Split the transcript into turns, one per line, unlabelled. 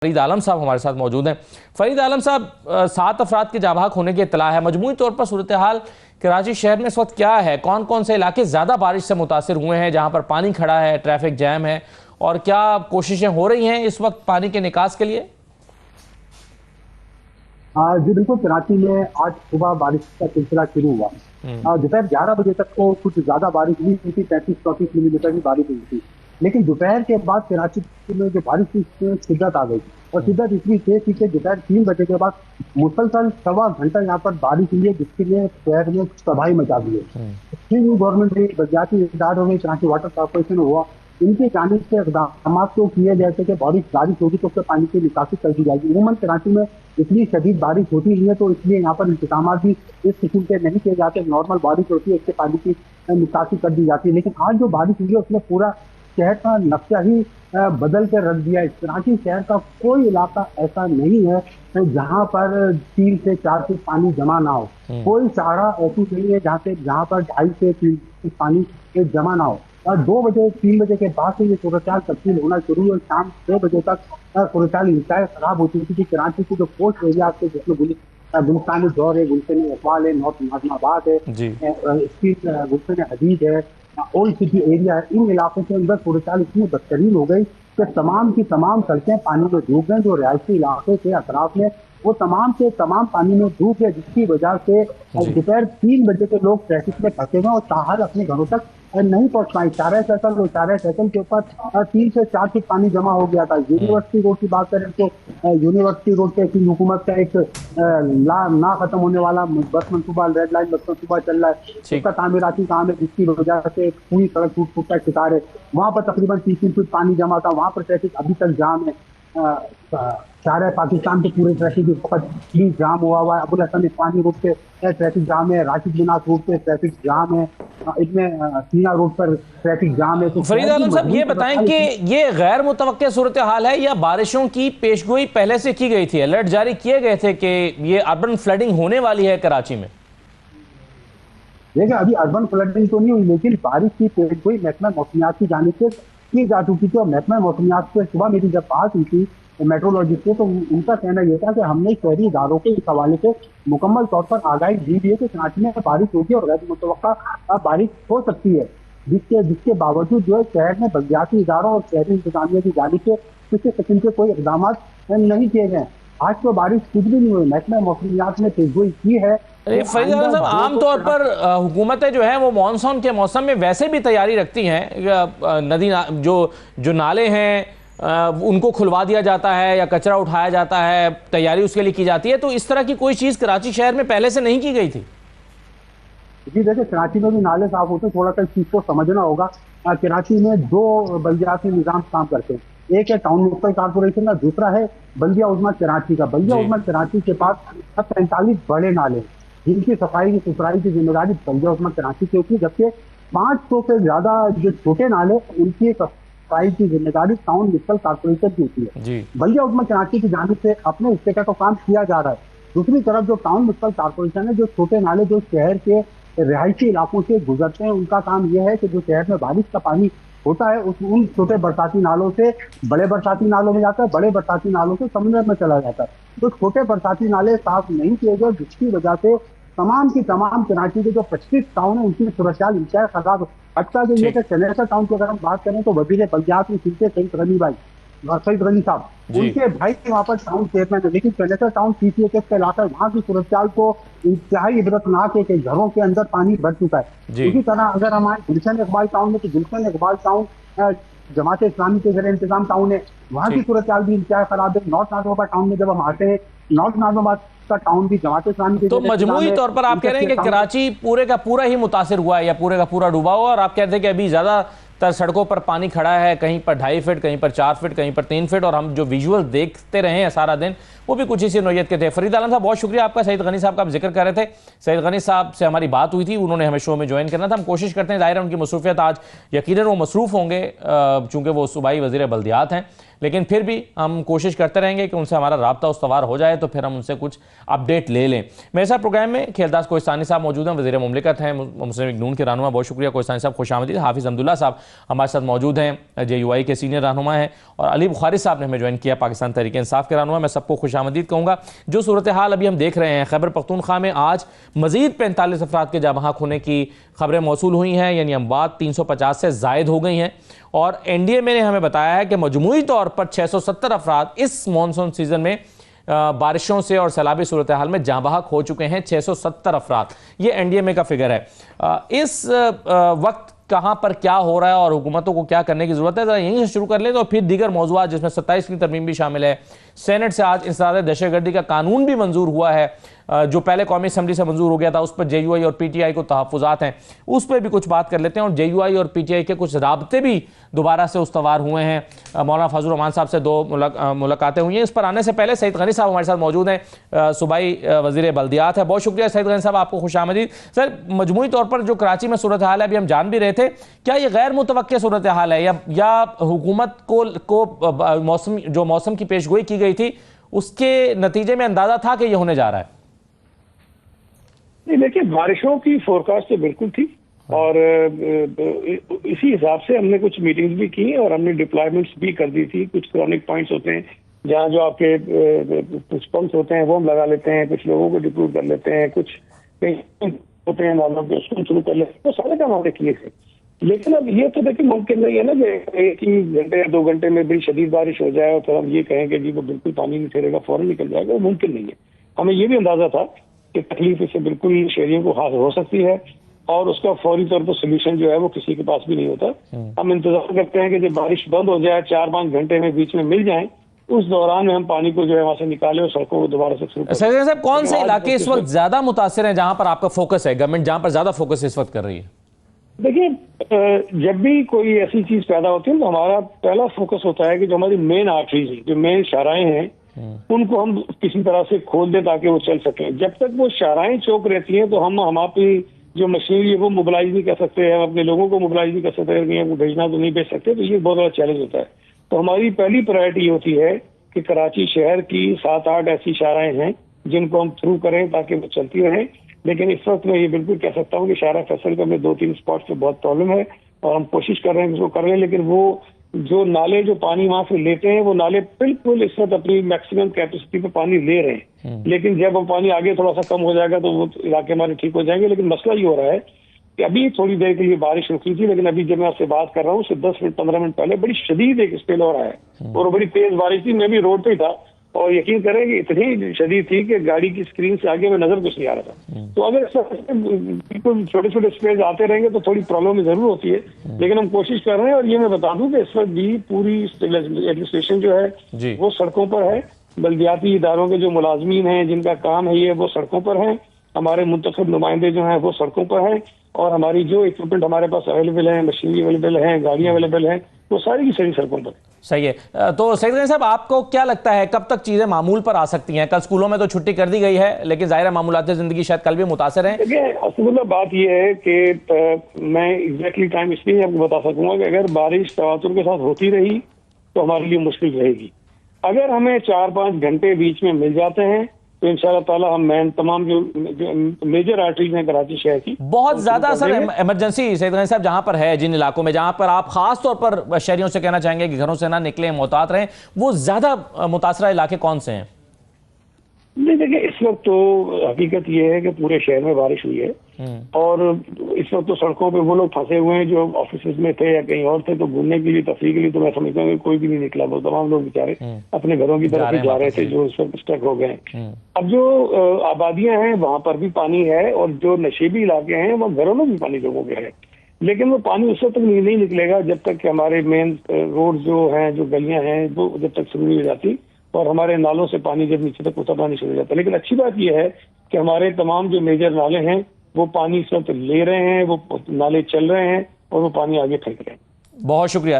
फरीद आलम साहब हमारे साथ मौजूद हैं। फरीद आलम साहब, 7 अफराद के जाबाक होने की इत्तला है। मजमूई तौर पर सूरत हाल कराची शहर में इस वक्त क्या है? कौन कौन से इलाके ज़्यादा बारिश से मुतासिर हुए हैं, जहाँ पर पानी खड़ा है, ट्रैफिक जैम है, और क्या कोशिशें हो रही हैं इस वक्त पानी के निकास के लिए?
जी बिल्कुल, कराची में आज सुबह बारिश का सिलसिला शुरू हुआ। दोपहर 11 बजे तक तो कुछ ज्यादा बारिश हुई थी, 35-34 मिलीमीटर की बारिश हुई थी। लेकिन दोपहर के बाद कराची में जो बारिश थी उसमें शिद्दत आ गई, और शिद्दत इतनी तेज थी कि दोपहर 3 बजे के बाद मुसलसल सवा घंटा यहाँ पर बारिश हुई है, जिसके लिए शहर में तबाही मचा दी है। गवर्नमेंट ने बजाती इदारों में कराची वाटर कॉर्पोरेशन हुआ, इनकी जानिब से इकदाम तो किए गए थे कि बारिश होगी तो उससे पानी की निकासी कर दी जाएगी। उमूमन कराची में इतनी शदीद बारिश होती नहीं है, तो इसलिए यहाँ पर इंतजाम भी इस किस्म के नहीं किए जाते। नॉर्मल बारिश होती है, इससे पानी की निकासी कर दी जाती है। लेकिन आज जो बारिश हुई है उसने पूरा शहर का नक्शा ही बदल कर रख दिया है। कराची शहर का कोई इलाका ऐसा नहीं है जहाँ पर 3 से 4 फीट पानी जमा ना हो। कोई सहारा ऐसी नहीं है जहाँ पर 2.5 से 3 फीट पानी जमा ना हो। और 2 बजे 3 बजे के बाद से ये सूरत तब्दील होना शुरू हुई, और शाम 6 बजे तक सूरत इंतहाई खराब हो चुकी थी। कराची की जो कोस्ट एरिया थे, जिसमें गुलिस्तानी दौर है, गुलशन इकबाल है, नॉर्थ नाजमाबाद है, गुलशन हदीद है, ओल्ड सिटी एरिया है, इन इलाकों के अंदर सूरत इतनी बदतरीन हो गई कि तमाम की तमाम सड़कें पानी में डूब गए। जो रिहायशी इलाके थे अतराफ में, वो तमाम के तमाम पानी में डूब गए, जिसकी वजह से दोपहर 3 बजे के लोग ट्रैफिक में फंसे हुए और ताहल अपने घरों तक नहीं पहुंच पाए। चारे सर्कल के ऊपर 3 से 4 फीट पानी जमा हो गया था। यूनिवर्सिटी रोड की बात करें तो यूनिवर्सिटी रोड पे हुकूमत का एक ना खत्म होने वाला बस मंसूबा, रेड लाइन बस मंसूबा चल रहा है, उसका तामीराती काम है, जिसकी वजह से पूरी सड़क टूट फूट का शिकार है। वहां पर तकरीबन 3 फीट पानी जमा था, वहां पर ट्रैफिक अभी तक जाम है। सारे पाकिस्तान के पूरे ट्रैफिक जाम हुआ है। अबुल हसन इस्लामी रोड पे ट्रैफिक जाम है, राशिद बिनास रोड पे ट्रैफिक जाम है, इसमें सीना रोड पर ट्रैफिक जाम है। तो
फरीद आलम साहब, ये बताएं कि ये गैर मुतवक्के सूरत हाल है या बारिशों की पेशगोई पहले से की गई थी? अलर्ट जारी किए गए थे कि ये अर्बन फ्लडिंग होने वाली है कराची में?
देखिए, अभी अर्बन फ्लडिंग तो नहीं हुई, लेकिन बारिश की पेशगोई महकमा मौसमियात की जानिब से की जा चुकी थी। और महकमा मौसमियात से सुबह मेरी जब बात हुई थी मेट्रोलॉजिस्ट से, तो उनका कहना यह था कि हमने शहरी इदारों के इस हवाले से मुकम्मल तौर पर आगाही दी है कि कराची में बारिश होगी और गैर मुतवक्का बारिश हो सकती है, जिसके बावजूद जो है शहर में बलदियाती इदारों और शहरी इंतजामिया की जानिब से किसी किस्म के कोई इकदाम नहीं किए गए। आज तो बारिश कुछ भी नहीं हुई। महकमा मौसमियात ने पेशगोई की है।
फरीद आलम साहब, आमतौर पर हुकूमतें जो है वो मानसून के मौसम में वैसे भी तैयारी रखती हैं। नदी जो नाले हैं उनको खुलवा दिया जाता है या कचरा उठाया जाता है, तैयारी उसके लिए की जाती है। तो इस तरह की कोई चीज़ कराची शहर में पहले से नहीं की गई थी?
जी देखिए, कराची में भी नाले साफ होते, थोड़ा सा इस चीज़ को समझना होगा। कराची में 2 बल्दियाती निज़ाम काम करते हैं, एक है टाउन म्यूनिसिपल कॉर्पोरेशन का, दूसरा है बल्दिया उज़्मा कराची का। बल्दिया उज़्मा कराची के पास 45 बड़े नाले, जिनकी सफाई की सुथराई की जिम्मेदारी बल्दिया उज़्मा कराची की होती है, जबकि 500 से ज्यादा जो छोटे नाले उनकी सफाई की जिम्मेदारी टाउन म्यूनिसिपल कॉर्पोरेशन की होती है। बल्दिया उज़्मा कराची की जानिब से अपने हिस्से का तो काम किया जा रहा है। दूसरी तरफ जो टाउन म्यूनिसिपल कॉर्पोरेशन है, जो छोटे नाले जो शहर के रिहायशी इलाकों से गुजरते हैं, उनका काम यह है कि जो शहर में बारिश का पानी होता है उन छोटे बरसाती नालों से बड़े बरसाती नालों में जाता है, बड़े बरसाती नालों से समुद्र में चला जाता है। तो छोटे बरसाती नाले साफ नहीं किए गए, जिसकी वजह से तमाम की तमाम कराची के जो 25 टाउन है उनकी सुरक्षा इंतहाई खराब। अच्छा जो ये चनेसर टाउन की अगर हम बात करें तो वजीर बल्दियात में सईद गनी साहब, उनके भाई वहाँ पर टाउन चेयरमैन है, लेकिन चनेसर टाउन PCHS का इलाका है, वहाँ की सुरक्षा को इंतहाई इबरतनाक है कि घरों के अंदर पानी भर चुका है। इसी तरह अगर हम आए गुलशन इकबाल टाउन में, तो गुलशन इकबाल टाउन जमात इस्लामी के ज़ेर इंतजाम टाउन है, वहाँ की सूरत भी इंतहाई खराब है। नॉर्थ नाजमाबाद टाउन में जब हम आते हैं, नॉर्थ नाजमाबाद का टाउन भी जमात इस्लामी के, तो
मजमूई तौर पर आप कह रहे हैं कि कराची पूरे का पूरा ही मुतासिर हुआ है या पूरे का पूरा डूबा हुआ, और आप कहते हैं कि अभी ज़्यादातर सड़कों पर पानी खड़ा है, कहीं पर 2.5 फीट, कहीं पर 4 फीट, कहीं पर 3 फीट, और हम जो विजुअल देखते रहे हैं सारा दिन वो भी कुछ इसी नौयत के थे। फरीद आलम साहब, बहुत शुक्रिया आपका। सईद गनी साहब का आप जिक्र कर रहे थे, सईद गनी साहब से हमारी बात हुई थी, उन्होंने हमें शो में ज्वाइन करना था। हम कोशिश करते हैं, ज़ाहिर है उनकी मसरूफियत आज यकीनन वो मसरूफ़ होंगे चूँकि वो सूबाई वज़ीर बल्दियात हैं, लेकिन फिर भी हम कोशिश करते रहेंगे कि उनसे हमारा राब्ता उस्तवार हो जाए तो फिर हम उनसे कुछ अपडेट ले लें। मेरे साथ प्रोग्राम में खेलदास कोहिस्तानी साहब मौजूद हैं, वज़ीर मुमलिकत हैं मुस्लिम लीग नून के रहनुमा। बहुत शुक्रिया कोहिस्तानी साहब, खुशामदीद। हाफिज़ अब्दुल्ला साहब हमारे साथ मौजूद हैं, JUI के सीनियर रहनुमा हैं, और अली बुखारी साहब ने हमें ज्वाइन किया, पाकिस्तान तहरीक इंसाफ के रहनुमा। मैं सबको खुशामदीद कहूँगा। जो सूरत हाल अभी हम देख रहे हैं, खैबर पख्तूनख्वा में आज मज़ीद 45 अफराद के जाँ होने की खबरें मौसूल हुई हैं, यानी अमवात 350 से ज़ायद हो गई हैं। और NDMA ने हमें बताया है कि मजमूई तौर पर 670 अफराद इस मानसून सीज़न में बारिशों से और सैलाबी सूरत हाल में जाँ बहक हो चुके हैं। 670 अफराद, ये NDMA का फिगर है। इस वक्त कहाँ पर क्या हो रहा है और हुकूमतों को क्या करने की ज़रूरत है, ज़रा यहीं से शुरू कर लें तो फिर दीगर मौज़ूआत जिसमें 27 की तरमीम भी शामिल है। सेनेट से आज इंसदाद दहशतगर्दी का कानून भी मंजूर हुआ है, जो पहले कौमी असम्बली से मंजूर हो गया था। उस पर JUI और PTI को तहफ़्फ़ुज़ात हैं, उस पर भी कुछ बात कर लेते हैं। और JUI और PTI के कुछ राब्ते भी दोबारा से उस्तवार हुए हैं। मौलाना फजल रहमान साहब से 2 मुलाकातें हुई हैं। इस पर आने से पहले सईद गनी साहब हमारे साथ मौजूद हैं, सूबाई वज़ीर बल्दियात है। बहुत शुक्रिया सईद गनी साहब, आपको खुशामदीद। सर, मजमूई तौर पर जो कराची में सूरत हाल है, अभी हम जान भी रहे थे, क्या ये गैर मुतवक्किया सूरत हाल है या हुकूमत को मौसम की पेशगोई की गई थी उसके नतीजे में अंदाजा था कि ये होने जा रहा है?
नहीं, देखिए, बारिशों की फोरकास्ट तो बिल्कुल थी और इसी हिसाब से हमने कुछ मीटिंग्स भी की और हमने डिप्लॉयमेंट्स भी कर दी थी। कुछ क्रॉनिक पॉइंट्स होते हैं जहाँ जो आपके कुछ पंप्स होते हैं वो हम लगा लेते हैं, कुछ लोगों को डिप्लॉय कर लेते हैं, कुछ होते हैं मालूम के उसको शुरू कर लेते हैं, तो सारे काम हमने किए थे। लेकिन अब ये तो देखिए मुमकिन नहीं है ना कि 1 ही घंटे या 2 घंटे में बड़ी शदीद बारिश हो जाए और फिर हम ये कहें कि जी वो बिल्कुल पानी नहीं ठहरेगा, फौरन निकल जाएगा, वो मुमकिन नहीं है। हमें ये भी अंदाजा था कि तकलीफ इससे बिल्कुल शहरियों को हासिल हो सकती है और उसका फौरी तौर पर सोल्यूशन जो है वो किसी के पास भी नहीं होता। हम इंतजार करते हैं कि जब बारिश बंद हो जाए, 4-5 घंटे में बीच में मिल जाए, उस दौरान में हम पानी को जो है वहां से निकालें और सड़कों को दोबारा से शुरू करें।
साहब, कौन से इलाके इस वक्त ज्यादा मुतासिर हैं, जहां पर आपका फोकस है, गवर्नमेंट जहां पर ज्यादा फोकस इस वक्त कर रही है?
देखिए, जब भी कोई ऐसी चीज पैदा होती है तो हमारा पहला फोकस होता है कि जो हमारी मेन आर्टरीज हैं, जो मेन शाहराएं हैं, उनको हम किसी तरह से खोल दें ताकि वो चल सकें। जब तक वो शाहराएं चौक रहती हैं तो हम हमारी जो मशीनरी है वो मोबिलाइज नहीं कर सकते, हम अपने लोगों को मोबिलाइज नहीं कर सकते, वो भेजना तो नहीं भेज सकते, तो ये बहुत बड़ा चैलेंज होता है। तो हमारी पहली प्रायोरिटी होती है कि कराची शहर की 7-8 ऐसी शाहराएं हैं जिनको हम थ्रू करें ताकि वो चलती रहें। लेकिन इस वक्त मैं ये बिल्कुल कह सकता हूँ कि शाहरा फैसल का में 2-3 स्पॉट पे बहुत प्रॉब्लम है और हम कोशिश कर रहे हैं उसको कर रहे हैं, लेकिन वो जो नाले जो पानी वहां से लेते हैं वो नाले बिल्कुल इस वक्त अपनी मैक्सिमम कैपेसिटी पे पानी ले रहे हैं। लेकिन जब वो पानी आगे थोड़ा सा कम हो जाएगा तो वो इलाके हमारे ठीक हो जाएंगे। लेकिन मसला ये हो रहा है कि अभी थोड़ी देर के लिए बारिश रुकी थी, लेकिन अभी जब मैं आपसे बात कर रहा हूँ उससे 10-15 मिनट पहले बड़ी शदीद एक स्पेल हो रहा है और बड़ी तेज बारिश थी। मैं भी रोड पे ही था और यकीन करें कि इतनी शदीद थी कि गाड़ी की स्क्रीन से आगे में नजर कुछ नहीं आ रहा था। तो अगर बिल्कुल छोटे छोटे स्पेस आते रहेंगे तो थोड़ी प्रॉब्लम जरूर होती है, लेकिन हम कोशिश कर रहे हैं। और ये मैं बता दूं कि इस वक्त भी पूरी एडमिनिस्ट्रेशन जो है वो सड़कों पर है। बल्दियाती इदारों के जो मुलाजमीन हैं जिनका काम है ये, वो सड़कों पर हैं। हमारे मुंतखब नुमाइंदे जो हैं वो सड़कों पर हैं और हमारी जो इक्विपमेंट हमारे पास अवेलेबल है, मशीनरी अवेलेबल है, गाड़ियां अवेलेबल हैं, वो सारी की सारी सड़कों पर।
सही है। तो सईद गनी साहब, आपको क्या लगता है कब तक चीजें मामूल पर आ सकती हैं? कल स्कूलों में तो छुट्टी कर दी गई है, लेकिन जाहिर है मामूलात जिंदगी शायद कल भी मुतासर हैं।
देखिए, असल बात यह है कि मैं एग्जैक्टली टाइम इसलिए आपको बता सकूंगा कि अगर बारिश तवातुर के साथ होती रही तो हमारे लिए मुश्किल रहेगी। अगर हमें 4-5 घंटे बीच में मिल जाते हैं तो इंशाल्लाह ताला हम तमाम जो मेजर आर्टरीज हैं कराची शहर की,
बहुत ज्यादा सर इमरजेंसी सईद गनी साहब जहां पर है, जिन इलाकों में जहां पर आप खास तौर पर शहरियों से कहना चाहेंगे कि घरों से ना निकलें, मोहतात रहें, वो ज्यादा मुतासरा इलाके कौन से हैं?
नहीं, देखिए, इस वक्त तो हकीकत ये है कि पूरे शहर में बारिश हुई है और इस वक्त तो सड़कों पे वो लोग फंसे हुए हैं जो ऑफिस में थे या कहीं और थे, तो घूमने के लिए, तफरीह के लिए तो मैं समझता हूँ कोई भी नहीं निकला। वो तमाम लोग बेचारे अपने घरों की तरफ ही जा रहे थे जो इस वक्त स्टक हो गए। अब जो आबादियां हैं वहां पर भी पानी है और जो नशेबी इलाके हैं वहाँ घरों में भी पानी लोगों के है, लेकिन वो पानी उस वक्त तक नहीं निकलेगा जब तक कि हमारे मेन रोड जो हैं, जो गलियां हैं, वो जब तक शुरू नहीं हो जाती और हमारे नालों से पानी जब नीचे तक उतरना नहीं शुरू हो जाता। लेकिन अच्छी बात यह है कि हमारे तमाम जो मेजर नाले हैं वो पानी इस वक्त ले रहे हैं, वो नाले चल रहे हैं और वो पानी आगे फेंक रहे हैं।
बहुत शुक्रिया।